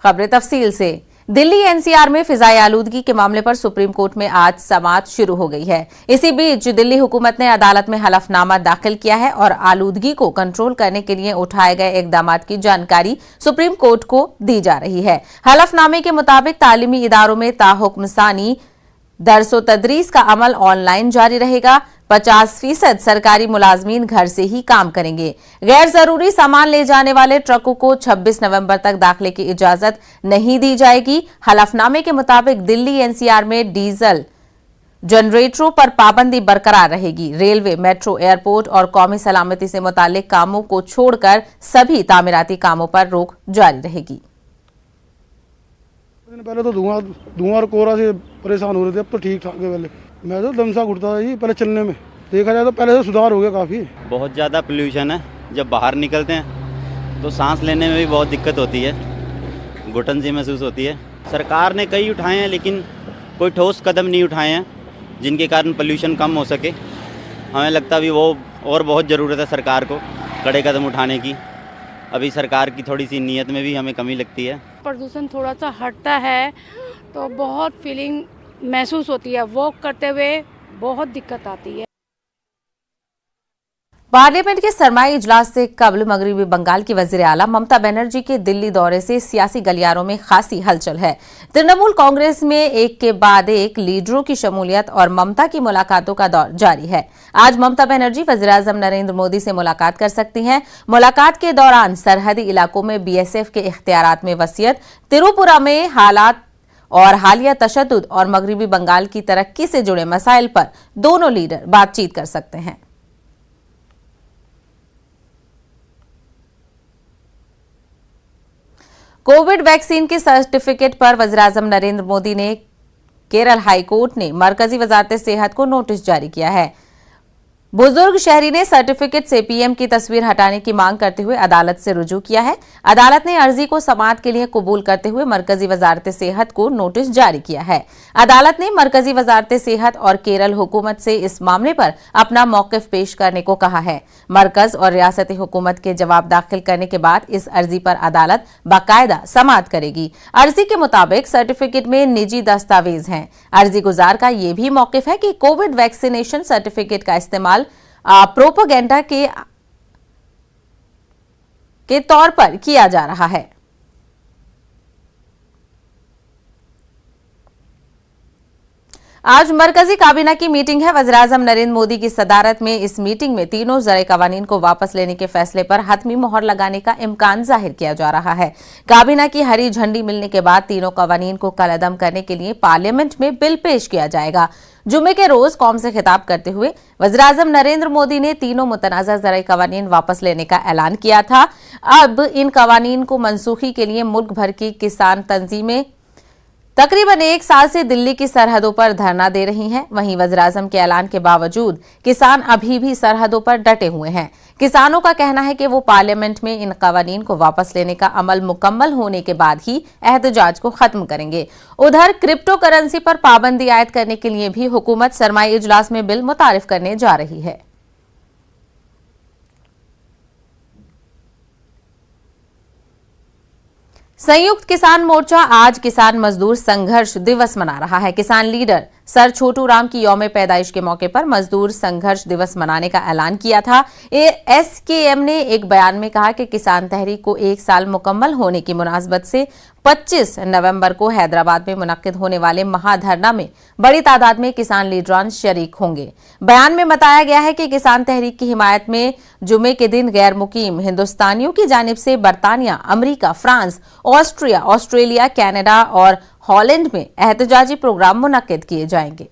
खबरें तफसील से। दिल्ली एनसीआर में फिजाई आलूदगी के मामले पर सुप्रीम कोर्ट में आज समाअत शुरू हो गई है। इसी बीच दिल्ली हुकूमत ने अदालत में हलफनामा दाखिल किया है और आलूदगी को कंट्रोल करने के लिए उठाए गए इकदाम की जानकारी सुप्रीम कोर्ट को दी जा रही है। हलफनामे के मुताबिक तालीमी इदारों में ताहुक्म सानी दरसो तदरीस का अमल ऑनलाइन जारी रहेगा। 50% सरकारी मुलाजमीन घर से ही काम करेंगे। गैर जरूरी सामान ले जाने वाले ट्रकों को 26 नवंबर तक दाखिले की इजाजत नहीं दी जाएगी। हलफनामे के मुताबिक दिल्ली एनसीआर में डीजल जनरेटरों पर पाबंदी बरकरार रहेगी। रेलवे, मेट्रो, एयरपोर्ट और कौमी सलामती से मुतालिक कामों को छोड़कर सभी तामीराती कामों पर रोक जारी रहेगी। पहले तो धुआं और कोहरा से परेशान हो रहे थे, अब तो ठीक ठाक है। पहले मैं तो दम सा घुटता था जी, पहले चलने में देखा जाए तो पहले से सुधार हो गया काफ़ी। बहुत ज़्यादा पोल्यूशन है, जब बाहर निकलते हैं तो सांस लेने में भी बहुत दिक्कत होती है, घुटन सी महसूस होती है। सरकार ने कई उठाए हैं लेकिन कोई ठोस कदम नहीं उठाए हैं जिनके कारण पोल्यूशन कम हो सके। हमें लगता है अभी वो और बहुत ज़रूरत है सरकार को कड़े कदम उठाने की। अभी सरकार की थोड़ी सी नीयत में भी हमें कमी लगती है। प्रदूषण थोड़ा सा हटता है तो बहुत फीलिंग महसूस होती है, वॉक करते हुए बहुत दिक्कत आती है। पार्लियामेंट के सरमाई इजलास से कबल मगरबी बंगाल की वजीर आला ममता बनर्जी के दिल्ली दौरे से सियासी गलियारों में खासी हलचल है। तृणमूल कांग्रेस में एक के बाद एक लीडरों की शमूलियत और ममता की मुलाकातों का दौर जारी है। आज ममता बनर्जी वज़ीर-ए-आज़म नरेंद्र मोदी से मुलाकात कर सकती हैं। मुलाकात के दौरान सरहदी इलाकों में बीएसएफ के इख्तियारात में वसीयत, त्रिपुरा में हालात और हालिया तशद्दुद और मगरबी बंगाल की तरक्की से जुड़े मसाइल पर दोनों लीडर बातचीत कर सकते हैं। कोविड वैक्सीन के सर्टिफिकेट पर वज़ीर-ए-आज़म नरेंद्र मोदी ने केरल हाई कोर्ट ने मरकजी वजारत सेहत को नोटिस जारी किया है। बुजुर्ग शहरी ने सर्टिफिकेट से पीएम की तस्वीर हटाने की मांग करते हुए अदालत से रुजू किया है। अदालत ने अर्जी को समाअत के लिए कबूल करते हुए मरकजी वजारत सेहत को नोटिस जारी किया है। अदालत ने मरकजी वजारत सेहत और केरल हुकूमत से इस मामले पर अपना मौकिफ पेश करने को कहा है। मरकज और रियासती हुकूमत के जवाब दाखिल करने के बाद इस अर्जी पर अदालत बाकायदा समाअत करेगी। अर्जी के मुताबिक सर्टिफिकेट में निजी दस्तावेज हैं। अर्जी गुजार का यह भी मौकिफ है कि कोविड वैक्सीनेशन सर्टिफिकेट का इस्तेमाल प्रोपेगेंडा के तौर पर किया जा रहा है। आज मरकजी काबीना की मीटिंग है। वज़ीर-ए-आज़म नरेंद्र मोदी की सदारत में इस मीटिंग में तीनों ज़राए कवानीन को वापस लेने के फैसले पर हतमी मोहर लगाने का इम्कान जाहिर किया जा रहा है। काबीना की हरी झंडी मिलने के बाद तीनों कवानीन को कलअदम करने के लिए पार्लियामेंट में बिल पेश किया जाएगा। जुमे के रोज कौम से खिताब करते हुए वज़ीर-ए-आज़म नरेंद्र मोदी ने तीनों मुतनाज़ा ज़राए कवानीन वापस लेने का ऐलान किया था। अब इन कवानीन को मनसूखी के लिए मुल्क भर की किसान तंजीमें तकरीबन 1 साल से दिल्ली की सरहदों पर धरना दे रही हैं। वहीं वज़ीर-ए-आज़म के ऐलान के बावजूद किसान अभी भी सरहदों पर डटे हुए हैं। किसानों का कहना है कि वो पार्लियामेंट में इन कवानीन को वापस लेने का अमल मुकम्मल होने के बाद ही एहतजाज को खत्म करेंगे। उधर क्रिप्टो करेंसी पर पाबंदी आयद करने के लिए भी हुकूमत सरमाई इजलास में बिल मुतारिफ करने जा रही है। संयुक्त किसान मोर्चा आज किसान मजदूर संघर्ष दिवस मना रहा है। किसान लीडर सर छोटू राम की यौम पैदाइश के मौके पर मजदूर संघर्ष दिवस मनाने का ऐलान किया था। एसकेएम ने एक बयान में कहा कि किसान तहरीक को 1 साल मुकम्मल होने की मुनासबत से 25 नवंबर को हैदराबाद में मुनक्किद होने वाले महाधरना में बड़ी तादाद में किसान लीडरान शरीक होंगे। बयान में बताया गया है कि किसान तहरीक की हिमायत में जुमे के दिन गैर मुकीम हिंदुस्तानियों की जानिब से बरतानिया, अमरीका, फ्रांस, ऑस्ट्रिया, ऑस्ट्रेलिया, कनाडा और हॉलैंड में एहतजाजी प्रोग्राम मुनक्किद किए जाएंगे।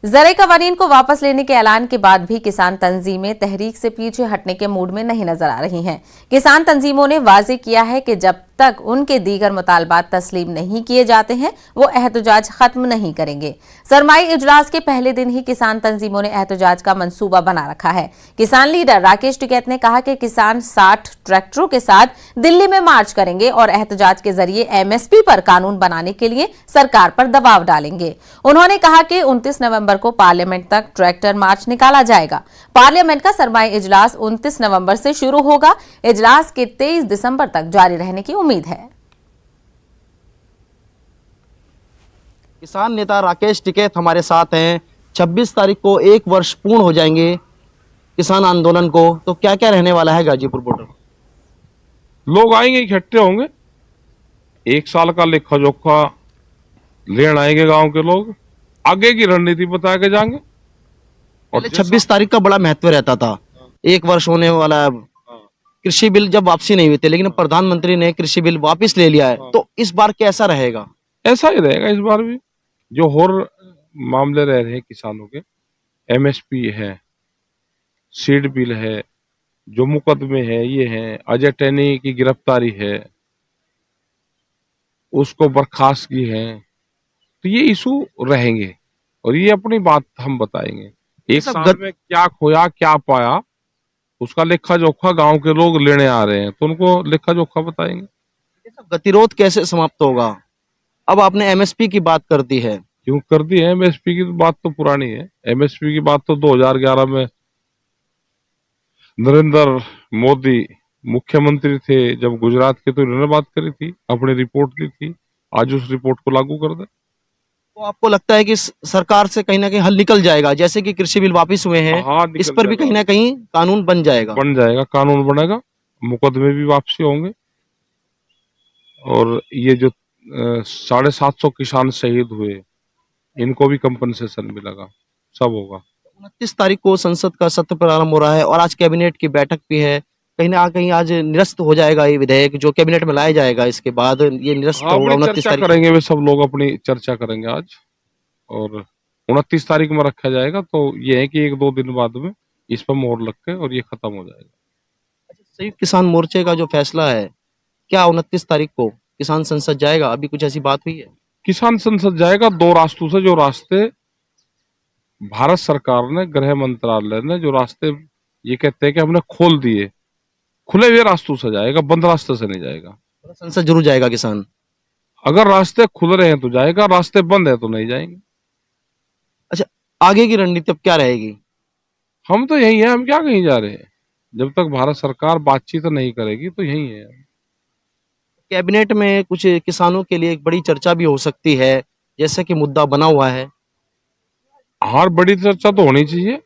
ज़राए कवानीन को वापस लेने के ऐलान के बाद भी किसान तंजीमें तहरीक से पीछे हटने के मूड में नहीं नजर आ रही हैं। किसान तंजीमों ने वाजे किया है कि जब तक उनके दीगर मुतालबात तस्लीम नहीं किए जाते हैं वो एहतजाज खत्म नहीं करेंगे। सरमाई इजलास के पहले दिन ही किसान तंजीमों ने एहतजाज का मंसूबा बना रखा है। किसान लीडर राकेश टिकैत ने कहा कि किसान 60 ट्रैक्टरों के साथ दिल्ली में मार्च करेंगे और एहतजाज के जरिए एमएसपी पर कानून बनाने के लिए सरकार पर दबाव डालेंगे। उन्होंने कहा कि 29 नवंबर को पार्लियामेंट तक ट्रैक्टर मार्च निकाला जाएगा। पार्लियामेंट का सरमाई इजलास 29 नवंबर से शुरू होगा। इजलास के 23 दिसंबर तक जारी रहने की उम्मीद है। किसान नेता राकेश टिकैत हमारे साथ हैं। 26 तारीख को 1 वर्ष पूर्ण हो जाएंगे किसान आंदोलन को, तो क्या क्या रहने वाला है गाजीपुर बॉर्डर? लोग आएंगे, इकट्ठे होंगे, 1 साल का लेखा जोखा लेन आएंगे गांव के लोग, आगे की रणनीति बता के जाएंगे। और 26 तारीख का बड़ा महत्व रहता था, 1 वर्ष होने वाला है। कृषि बिल जब वापसी नहीं हुई थी, लेकिन प्रधानमंत्री ने कृषि बिल वापस ले लिया है, तो इस बार कैसा रहेगा? ऐसा ही रहेगा इस बार भी। जो और मामले रह रहे हैं किसानों के, एमएसपी है, सीड बिल है, जो मुकदमे है ये है, अजय टैनी की गिरफ्तारी है, उसको बर्खास्त की है, तो ये इशू रहेंगे और ये अपनी बात हम बताएंगे। 1 साल में क्या खोया क्या पाया उसका लेखा जोखा गांव के लोग लेने आ रहे हैं, तो उनको लेखा जोखा बताएंगे। गतिरोध कैसे समाप्त होगा? अब आपने एमएसपी की बात कर दी है। क्यों कर दी है? एमएसपी की बात तो पुरानी है। एमएसपी की बात तो 2011 में नरेंद्र मोदी मुख्यमंत्री थे जब गुजरात के, तो इन्होंने बात करी थी, अपनी रिपोर्ट दी थी। आज उस रिपोर्ट को लागू कर दे। तो आपको लगता है कि सरकार से कहीं ना कहीं हल निकल जाएगा, जैसे कि कृषि बिल वापस हुए हैं? हाँ, इस पर भी कहीं ना कहीं कानून बन जाएगा। कानून बनेगा, मुकदमे भी वापसी होंगे और ये जो 750 किसान शहीद हुए इनको भी कंपनसेशन मिलेगा, सब होगा। 29 तारीख को संसद का सत्र प्रारंभ हो रहा है और आज कैबिनेट की बैठक भी है। कहीं ना कहीं आज निरस्त हो जाएगा ये विधेयक जो कैबिनेट में लाया जाएगा, इसके बाद ये निरस्त होगा। 29 तारीख करेंगे वे सब लोग, अपनी चर्चा करेंगे आज और 29 तारीख में रखा जाएगा। तो ये है कि 1-2 दिन बाद में इस पर मोहर लग के और ये खत्म हो जाएगा। संयुक्त किसान मोर्चे का जो फैसला है, क्या 29 तारीख को किसान संसद जाएगा? अभी कुछ ऐसी बात हुई है? किसान संसद जाएगा 2 रास्तों से। जो रास्ते भारत सरकार ने, गृह मंत्रालय ने जो रास्ते ये कहते हैं कि हमने खोल दिए, खुले हुए रास्तों से जाएगा, बंद रास्ते से नहीं जाएगा। संसद जरूर जाएगा किसान। अगर रास्ते खुल रहे हैं तो जाएगा, रास्ते बंद है तो नहीं जाएंगे। अच्छा, आगे की रणनीति अब क्या रहेगी? हम तो यही है, हम क्या कहीं जा रहे हैं। जब तक भारत सरकार बातचीत नहीं करेगी तो यही है। कैबिनेट में कुछ किसानों के लिए एक बड़ी चर्चा भी हो सकती है, जैसे कि मुद्दा बना हुआ है। हर बड़ी चर्चा तो होनी चाहिए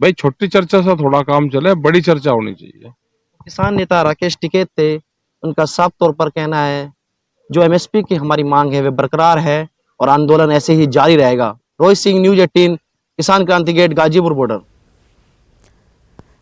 भाई, छोटी चर्चा से थोड़ा काम चले, बड़ी चर्चा होनी चाहिए। किसान नेता राकेश टिकैत थे, उनका साफ तौर पर कहना है जो एमएसपी की हमारी मांग है वे बरकरार है और आंदोलन ऐसे ही जारी रहेगा। रोहित सिंह, न्यूज 18, किसान क्रांति गेट, गाजीपुर बॉर्डर।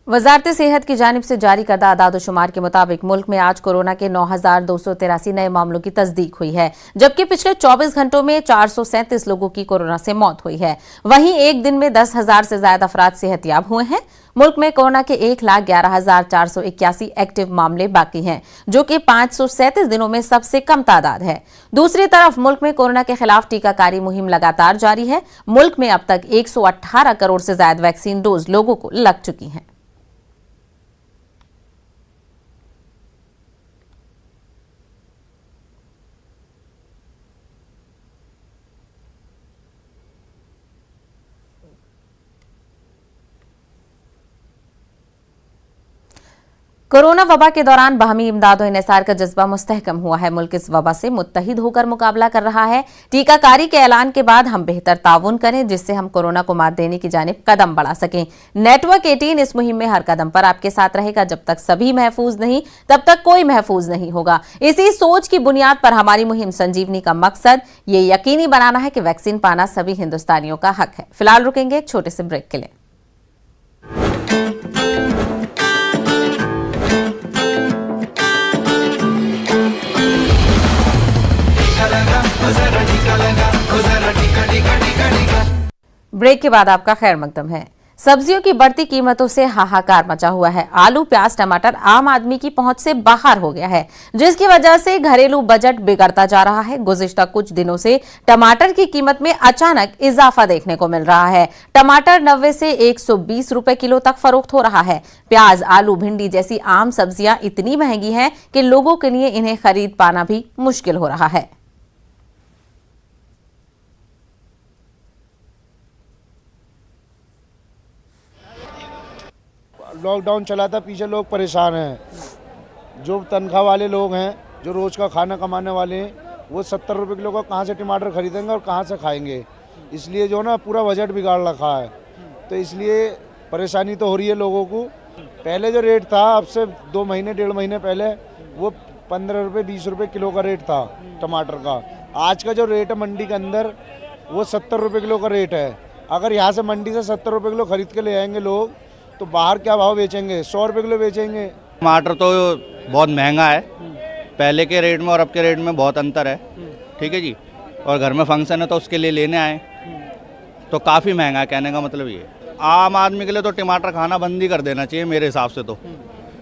वजारत सेहत की जानिब से जारी करदा आदाद-ओ-शुमार के मुताबिक मुल्क में आज कोरोना के 9,283 नए मामलों की तस्दीक हुई है, जबकि पिछले 24 घंटों में 437 लोगों की कोरोना से मौत हुई है। वहीं एक दिन में 10,000 से ज्यादा अफराद सेहतयाब हुए हैं। मुल्क में कोरोना के 1,11,481 एक्टिव मामले बाकी हैं, जो कि 537 दिनों में सबसे कम तादाद है। दूसरी तरफ मुल्क में कोरोना के खिलाफ टीकाकारी मुहिम लगातार जारी है। मुल्क में अब तक 118 करोड़ से ज्यादा वैक्सीन डोज लोगों को लग चुकी हैं। कोरोना वबा के दौरान बाहमी इमदाद और इन्हिसार का जज्बा मुस्तहकम हुआ है। मुल्क इस वबा से मुत्तहिद होकर मुकाबला कर रहा है। टीकाकारी के ऐलान के बाद हम बेहतर ताउन करें, जिससे हम कोरोना को मात देने की जानिब कदम बढ़ा सकें। नेटवर्क 18 इस मुहिम में हर कदम पर आपके साथ रहेगा। जब तक सभी महफूज नहीं, तब तक कोई महफूज नहीं होगा। इसी सोच की बुनियाद पर हमारी मुहिम संजीवनी का मकसद ये यकीनी बनाना है कि वैक्सीन पाना सभी हिंदुस्तानियों का हक है। फिलहाल रुकेंगे एक छोटे से ब्रेक के लिए। ब्रेक के बाद आपका खैर मकदम है। सब्जियों की बढ़ती कीमतों से हाहाकार मचा हुआ है। आलू, प्याज, टमाटर आम आदमी की पहुंच से बाहर हो गया है, जिसकी वजह से घरेलू बजट बिगड़ता जा रहा है। गुज़िश्ता कुछ दिनों से टमाटर की कीमत में अचानक इजाफा देखने को मिल रहा है। टमाटर 90 से 120 रुपए किलो तक फरोख्त हो रहा है। प्याज, आलू, भिंडी जैसी आम सब्जियां इतनी महंगी हैं कि लोगों के लिए इन्हें खरीद पाना भी मुश्किल हो रहा है। लॉकडाउन चला था, पीछे लोग परेशान हैं। जो तनख्वाह वाले लोग हैं, जो रोज़ का खाना कमाने वाले हैं, वो 70 रुपये किलो का कहाँ से टमाटर खरीदेंगे और कहाँ से खाएंगे। इसलिए जो ना पूरा बजट बिगाड़ रखा है, तो इसलिए परेशानी तो हो रही है लोगों को। पहले जो रेट था, अब से 2 महीने 1.5 महीने पहले, वो 15 रुपये 20 रुपये किलो का रेट था टमाटर का। आज का जो रेट है मंडी के अंदर, वो 70 रुपये किलो का रेट है। अगर यहाँ से मंडी से 70 रुपये किलो खरीद के ले आएंगे लोग, तो बाहर क्या भाव बेचेंगे? 100 रुपये किलो बेचेंगे। टमाटर तो बहुत महंगा है, पहले के रेट में और अब के रेट में बहुत अंतर है। ठीक है जी। और घर में फंक्शन है तो उसके लिए लेने आए, तो काफ़ी महंगा है। कहने का मतलब ये, आम आदमी के लिए तो टमाटर खाना बंद ही कर देना चाहिए मेरे हिसाब से। तो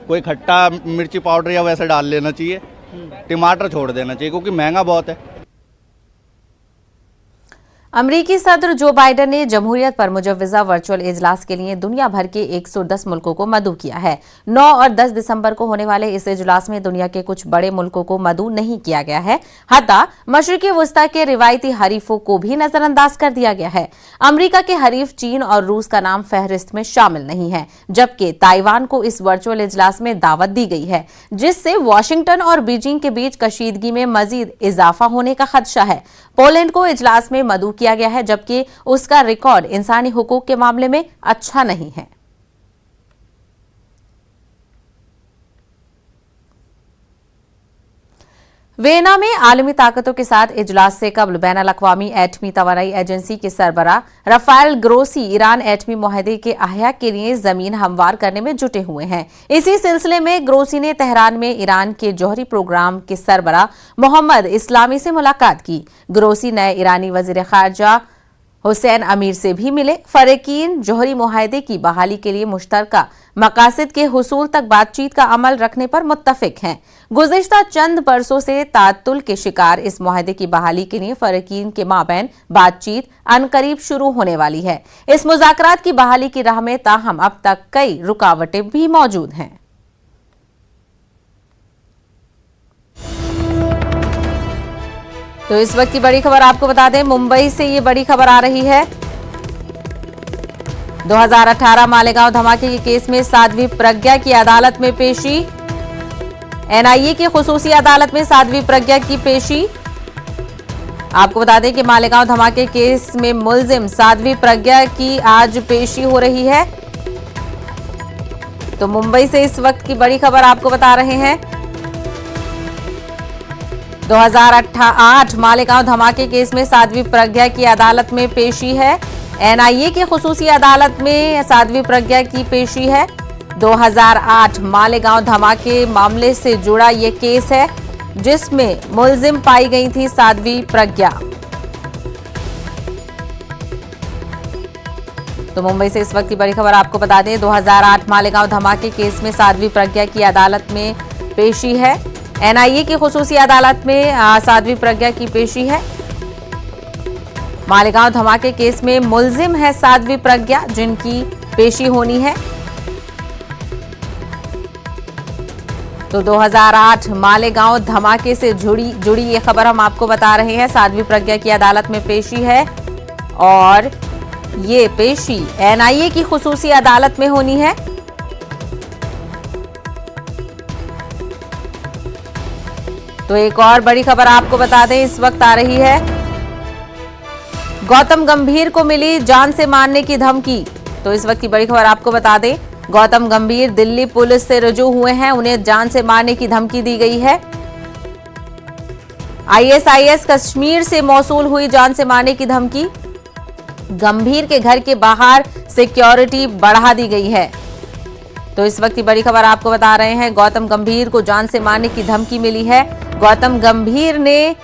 कोई खट्टा मिर्ची पाउडर या वैसे डाल लेना चाहिए, टमाटर छोड़ देना चाहिए, क्योंकि महंगा बहुत है। अमरीकी सदर जो बाइडेन ने जमहूरियत पर मुजव्वजा वर्चुअल इजलास के लिए दुनिया भर के 110 मुल्कों को मदऊ किया है। 9 और 10 दिसंबर को होने वाले इस इजलास में दुनिया के कुछ बड़े मुल्कों को मदऊ नहीं किया गया है। हत्ता मशरिकी वुस्ता के रिवायती हरीफों को भी नजरअंदाज कर दिया गया है। अमरीका के हरीफ चीन और रूस का नाम फहरिस्त में शामिल नहीं है, जबकि ताइवान को इस वर्चुअल इजलास में दावत दी गई है, जिससे वाशिंगटन और बीजिंग के बीच कशीदगी में मजीद इजाफा होने का खदशा है। पोलैंड को इजलास में मदऊ किया गया है, जबकि उसका रिकॉर्ड इंसानी हुकूक के मामले में अच्छा नहीं है। वियना में आलमी ताकतों के साथ इजलास से कबल बैनुल-अक़वामी एटमी तवानाई एजेंसी के सरबराह राफेल ग्रोसी ईरान एटमी मुआहदे के अहया के लिए जमीन हमवार करने में जुटे हुए हैं। इसी सिलसिले में ग्रोसी ने तेहरान में ईरान के जौहरी प्रोग्राम के सरबराह मोहम्मद इस्लामी से मुलाकात की। ग्रोसी नए ईरानी वजीर खारजा हुसैन अमीर से भी मिले। फरीकीन जौहरी मुआहदे की बहाली के लिए मुश्तरका मकासद के हुसूल तक बातचीत का अमल रखने पर मुत्तफिक हैं। गुज़िश्ता चंद बरसों से तातुल के शिकार इस मुआहदे की बहाली के लिए फरीकीन के माबैन बातचीत अनकरीब शुरू होने वाली है। इस मुज़ाकरात की बहाली की राह में ताहम अब तक कई रुकावटें भी मौजूद हैं। तो इस वक्त की बड़ी खबर आपको बता दें, मुंबई से ये बड़ी खबर आ रही है। 2018 मालेगांव धमाके के केस में साध्वी प्रज्ञा की अदालत में पेशी। एनआईए की खुसूसी अदालत में साध्वी प्रज्ञा की पेशी। आपको बता दें कि मालेगांव धमाके केस में मुलजिम साध्वी प्रज्ञा की आज पेशी हो रही है। तो मुंबई से इस वक्त की बड़ी खबर आपको बता रहे हैं। 2008 मालेगांव धमाके केस में साध्वी प्रज्ञा की अदालत में पेशी है। एनआईए की खुसूसी अदालत में साध्वी प्रज्ञा की पेशी है। 2008 मालेगांव धमाके मामले से जुड़ा ये केस है, जिसमें मुलजिम पाई गई थी साध्वी प्रज्ञा। तो मुंबई से इस वक्त की बड़ी खबर आपको बता दें, 2008 मालेगांव धमाके केस में साध्वी प्रज्ञा की अदालत में पेशी है। एनआईए की खुसूसी अदालत में साध्वी प्रज्ञा की पेशी है। मालेगांव धमाके केस में मुलजिम है साध्वी प्रज्ञा, जिनकी पेशी होनी है। तो 2008 मालेगांव धमाके से जुड़ी ये खबर हम आपको बता रहे हैं। साध्वी प्रज्ञा की अदालत में पेशी है और ये पेशी एनआईए की खुसूसी अदालत में होनी है। तो एक और बड़ी खबर आपको बता दें, इस वक्त आ रही है। गौतम गंभीर को मिली जान से मारने की धमकी। तो इस वक्त की बड़ी खबर आपको बता दें, गौतम गंभीर दिल्ली पुलिस से रुजू हुए हैं। उन्हें जान से मारने की धमकी दी गई है। आईएसआईएस कश्मीर से मौसूल हुई जान से मारने की धमकी। गंभीर के घर के बाहर सिक्योरिटी बढ़ा दी गई है। तो इस वक्त की बड़ी खबर आपको बता रहे हैं, गौतम गंभीर को जान से मारने की धमकी मिली है। गौतम गंभीर ने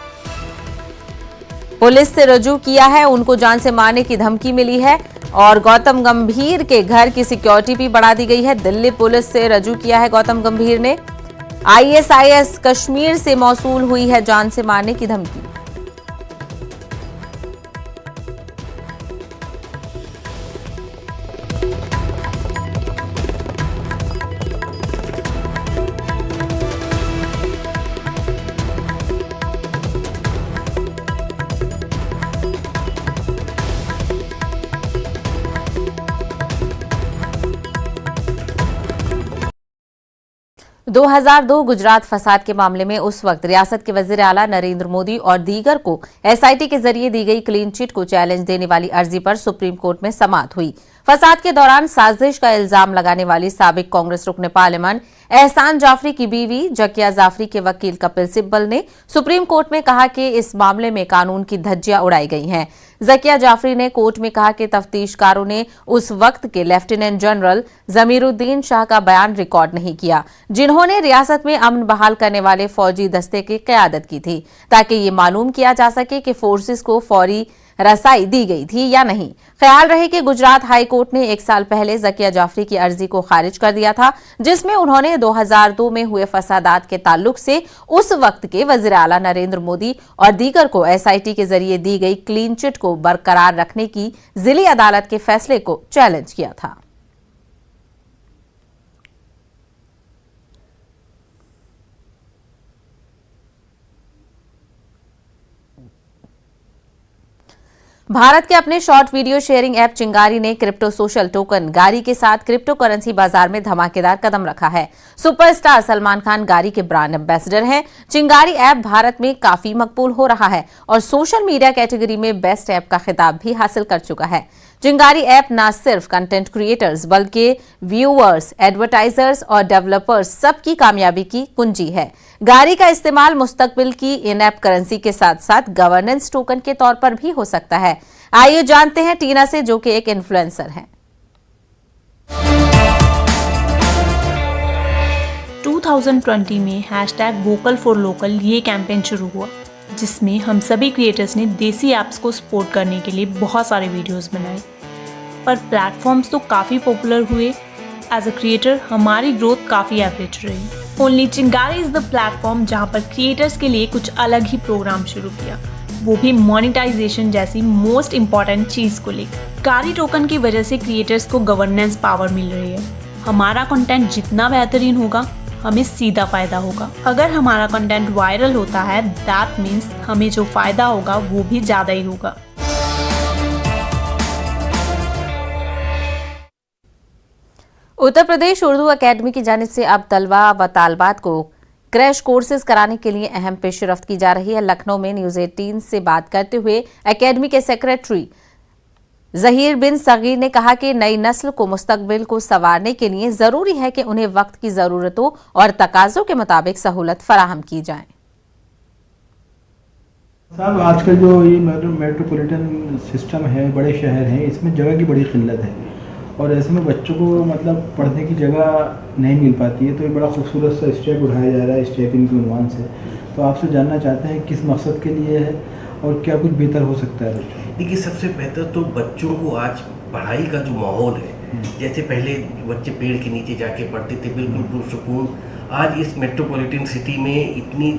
पुलिस से रुजू किया है, उनको जान से मारने की धमकी मिली है और गौतम गंभीर के घर की सिक्योरिटी भी बढ़ा दी गई है। दिल्ली पुलिस से रजू किया है गौतम गंभीर ने। आईएसआईएस कश्मीर से मौसूल हुई है जान से मारने की धमकी। दो 2002 गुजरात फसाद के मामले में उस वक्त रियासत के वजीर आला नरेंद्र मोदी और दीगर को एसआईटी के जरिए दी गई क्लीन चिट को चैलेंज देने वाली अर्जी पर सुप्रीम कोर्ट में समाअत हुई। फसाद के दौरान साजिश का इल्जाम लगाने वाली साबिक कांग्रेस रुकने पार्लियामेंट एहसान जाफरी की बीवी जकिया जाफरी के वकील कपिल सिब्बल ने सुप्रीम कोर्ट में कहा कि इस मामले में कानून की धज्जियां उड़ाई गई हैं। जकिया जाफरी ने कोर्ट में कहा कि तफ्तीशकारों ने उस वक्त के लेफ्टिनेंट जनरल जमीरुद्दीन शाह का बयान रिकॉर्ड नहीं किया, जिन्होंने रियासत में अमन बहाल करने वाले फौजी दस्ते की क़यादत की थी, ताकि ये मालूम किया जा सके कि फोर्सेस को फौरी रसाई दी गई थी या नहीं। ख्याल रहे कि गुजरात हाई कोर्ट ने 1 साल पहले जकिया जाफरी की अर्जी को खारिज कर दिया था, जिसमें उन्होंने 2002 में हुए फसादात के ताल्लुक से उस वक्त के वजीर आला नरेंद्र मोदी और दीगर को एसआईटी के जरिए दी गई क्लीन चिट को बरकरार रखने की जिली अदालत के फैसले को चैलेंज किया था। भारत के अपने शॉर्ट वीडियो शेयरिंग ऐप चिंगारी ने क्रिप्टो सोशल टोकन गारी के साथ क्रिप्टो करेंसी बाजार में धमाकेदार कदम रखा है। सुपरस्टार सलमान खान गारी के ब्रांड एम्बेसडर हैं। चिंगारी ऐप भारत में काफी मकबूल हो रहा है और सोशल मीडिया कैटेगरी में बेस्ट ऐप का खिताब भी हासिल कर चुका है। चिंगारी ऐप न सिर्फ कंटेंट क्रिएटर्स बल्कि व्यूअर्स, एडवर्टाइजर्स और डेवलपर्स सबकी कामयाबी की कुंजी है। गारी का इस्तेमाल मुस्तकबिल की इन ऐप करेंसी के साथ साथ गवर्नेंस टोकन के तौर पर भी हो सकता है। आइए जानते हैं टीना से, जो कि एक इन्फ्लुएंसर हैं। 2020 में #VocalForLocal ये कैंपेन शुरू हुआ, जिसमें हम सभी क्रिएटर्स ने देसी ऐप्स को सपोर्ट करने के लिए बहुत सारे वीडियोस बनाए। पर प्लेटफॉर्म्स तो काफ़ी पॉपुलर हुए, एज अ क्रिएटर हमारी ग्रोथ काफ़ी एवरेज रही। ओनली चिंगारी इज़ द प्लेटफॉर्म जहाँ पर क्रिएटर्स के लिए कुछ अलग ही प्रोग्राम शुरू किया, वो भी मोनेटाइजेशन जैसी मोस्ट इम्पॉर्टेंट चीज़ को लेकर। गारी टोकन की वजह से क्रिएटर्स को गवर्नेंस पावर मिल रही है। हमारा कंटेंट जितना बेहतरीन होगा, हमें सीधा फ़ायदा होगा। अगर हमारा कंटेंट वायरल होता है, दैट मीन्स हमें जो फ़ायदा होगा वो भी ज़्यादा ही होगा। उत्तर प्रदेश उर्दू अकेडमी की जानिब से अब तलबा व तालबात को क्रैश कोर्सेज कराने के लिए अहम पेशरफ्त की जा रही है। लखनऊ में न्यूज़ 18 से बात करते हुए अकेडमी के सेक्रेटरी जहीर बिन सगीर ने कहा कि नई नस्ल को मुस्तकबिल को संवारने के लिए ज़रूरी है कि उन्हें वक्त की ज़रूरतों और तकाज़ों के मुताबिक सहूलत फराहम की जाए। साहब, आजकल जो ये मेट्रोपॉलिटन सिस्टम है, बड़े शहर हैं, इसमें जगह की बड़ी किल्लत है और ऐसे में बच्चों को मतलब पढ़ने की जगह नहीं मिल पाती है। तो ये बड़ा खूबसूरत सा स्टेप उठाया जा रहा है स्टेप इनके उन्वान से। तो आपसे जानना चाहते हैं किस मकसद के लिए है और क्या कुछ बेहतर हो सकता है बच्चों। देखिए, सबसे बेहतर तो बच्चों को आज पढ़ाई का जो माहौल है, जैसे पहले बच्चे पेड़ के नीचे जाके पढ़ते थे बिल्कुल पुरसुकून, आज इस मेट्रोपॉलिटन सिटी में इतनी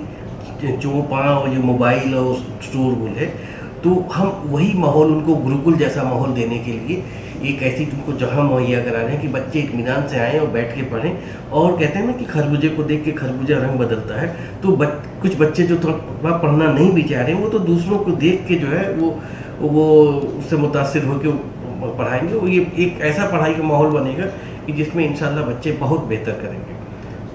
चौपां और ये मोबाइल और शोरगुल है, तो हम वही माहौल उनको गुरुकुल जैसा माहौल देने के लिए एक ऐसी उनको जगह मुहैया करा रहे हैं कि बच्चे इत्मीनान से आएँ और बैठ के पढ़ें। और कहते हैं ना कि खरबूजे को देख के खरबूजा रंग बदलता है, तो कुछ बच्चे जो थोड़ा पढ़ना नहीं भी चाह रहे हैं, वो तो दूसरों को देख के जो है वो उससे मुतासिर होकर पढ़ाएंगे। वो ये एक ऐसा पढ़ाई का माहौल बनेगा कि जिसमें इंशाल्लाह बच्चे बहुत बेहतर करेंगे।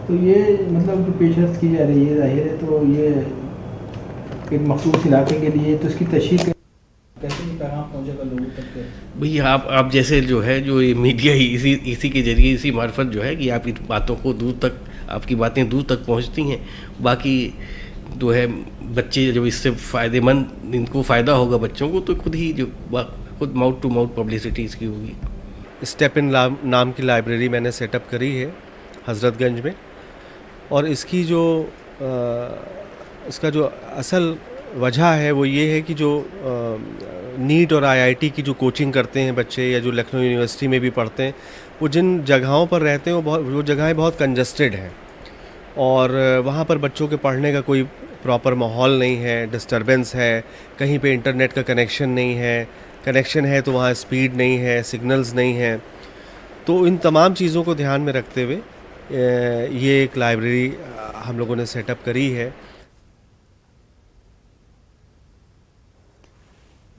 तो ये मतलब जो पेशरफ्त की जा रही है, जाहिर है तो ये एक मखसूस इलाके के लिए, तो इसकी तशहीर कैसे पैगाम पहुँचेगा लोगों तक? भैया आप जैसे जो है जो ये मीडिया ही इसी के जरिए, इसी मार्फत जो है कि आप इन बातों को दूर तक, आपकी बातें दूर तक पहुंचती हैं। बाकी जो है बच्चे जब इससे फ़ायदेमंद, इनको फ़ायदा होगा बच्चों को, तो खुद माउथ टू माउथ पब्लिसिटी इसकी होगी। स्टेप इन नाम की लाइब्रेरी मैंने सेटअप करी है हज़रतगंज में, और इसकी जो इसका जो असल वजह है वो ये है कि जो नीट और आईआईटी की जो कोचिंग करते हैं बच्चे या जो लखनऊ यूनिवर्सिटी में भी पढ़ते हैं, वो जिन जगहों पर रहते हैं वो जगहें बहुत कंजस्टेड हैं और वहाँ पर बच्चों के पढ़ने का कोई प्रॉपर माहौल नहीं है, डिस्टरबेंस है, कहीं पे इंटरनेट का कनेक्शन नहीं है, कनेक्शन है तो वहाँ स्पीड नहीं है, सिग्नल्स नहीं है। तो इन तमाम चीज़ों को ध्यान में रखते हुए ये एक लाइब्रेरी हम लोगों ने सेटअप करी है।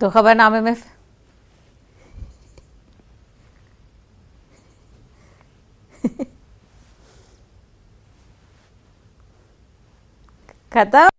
तो खबरनामे में खत्म।